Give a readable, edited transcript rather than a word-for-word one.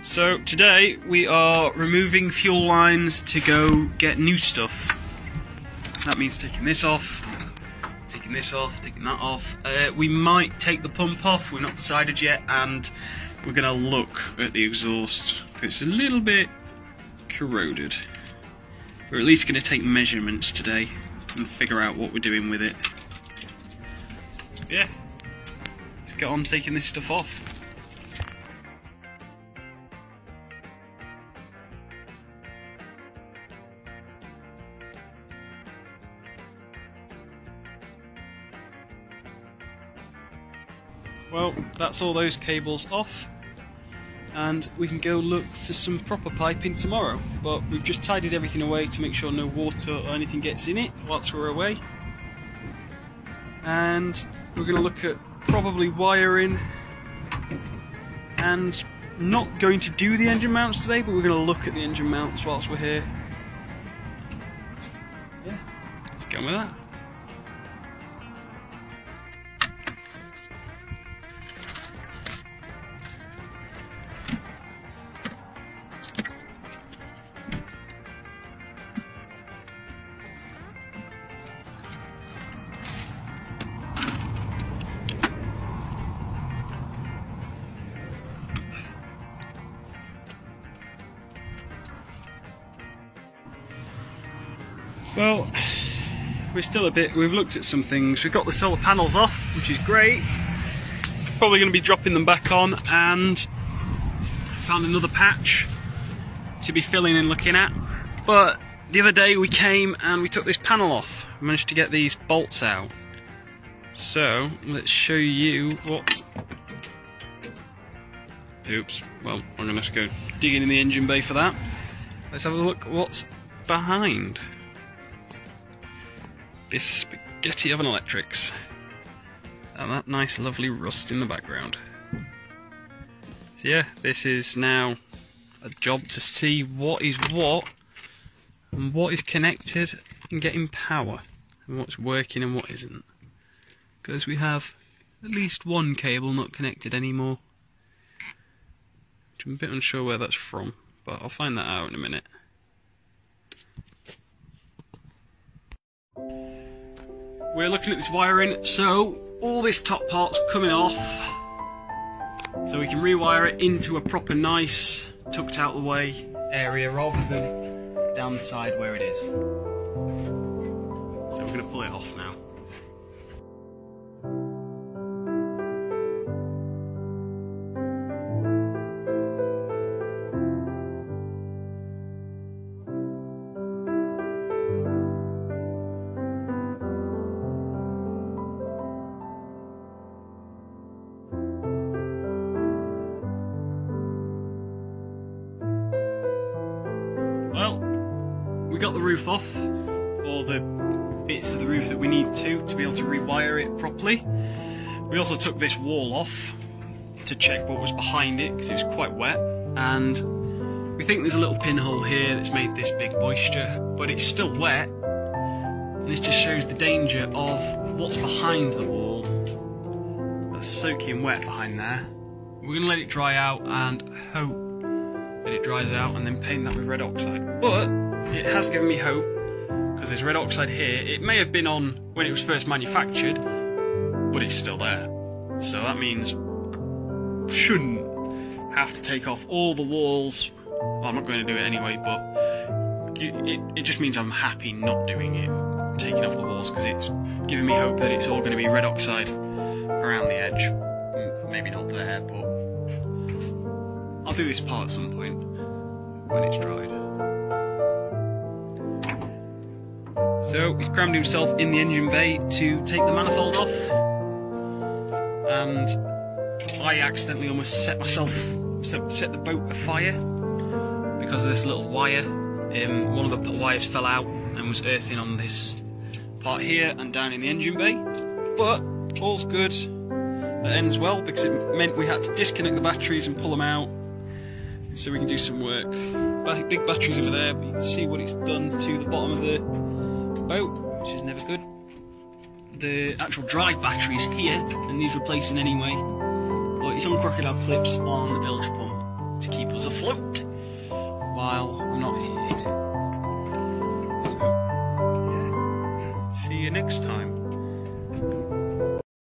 So today we are removing fuel lines to go get new stuff. That means taking this off, taking this off, taking that off. We might take the pump off, we're not decided yet, and we're going to look at the exhaust. It's a little bit corroded. We're at least going to take measurements today and figure out what we're doing with it. Yeah, let's get on taking this stuff off. Well, that's all those cables off, and we can go look for some proper piping tomorrow. But we've just tidied everything away to make sure no water or anything gets in it whilst we're away. And we're going to look at probably wiring, and not going to do the engine mounts today, but we're going to look at the engine mounts whilst we're here. Yeah, let's get on with that. Well, we're still we've looked at some things. We've got the solar panels off, which is great. Probably going to be dropping them back on, and found another patch to be filling and looking at. But the other day we came and we took this panel off. We managed to get these bolts out. So, let's show you what... Oops, well, I'm going to have to go digging in the engine bay for that. Let's have a look at what's behind this spaghetti of an electrics, and that nice lovely rust in the background. So yeah, this is now a job to see what is what and what is connected and getting power and what's working and what isn't, because we have at least one cable not connected anymore, which I'm a bit unsure where that's from, but I'll find that out in a minute. We're looking at this wiring, so all this top part's coming off, so we can rewire it into a proper nice tucked out the way area rather than down the side where it is. So we're going to pull it off now. Well, we got the roof off, or the bits of the roof that we need to be able to rewire it properly. We also took this wall off to check what was behind it, because it was quite wet, and we think there's a little pinhole here that's made this big moisture, but it's still wet, and this just shows the danger of what's behind the wall. That's soaking wet behind there. We're going to let it dry out and hope that it dries out and then paint that with red oxide. But it has given me hope, because there's red oxide here. It may have been on when it was first manufactured, but it's still there. So that means I shouldn't have to take off all the walls. Well, I'm not going to do it anyway, but it just means I'm happy not doing it, taking off the walls, because it's giving me hope that it's all going to be red oxide around the edge. Maybe not there, but I'll do this part at some point when it's dried. So he's crammed himself in the engine bay to take the manifold off, and I accidentally almost set the boat afire because of this little wire. One of the wires fell out and was earthing on this part here and down in the engine bay, but all's good. That ends well, because it meant we had to disconnect the batteries and pull them out so we can do some work. Big batteries over there, but you can see what it's done to the bottom of the boat, which is never good. The actual drive batteries here, and these replacing anyway, but it's on crocodile clips on the bilge pump to keep us us afloat while I'm not here. So, yeah. See you next time.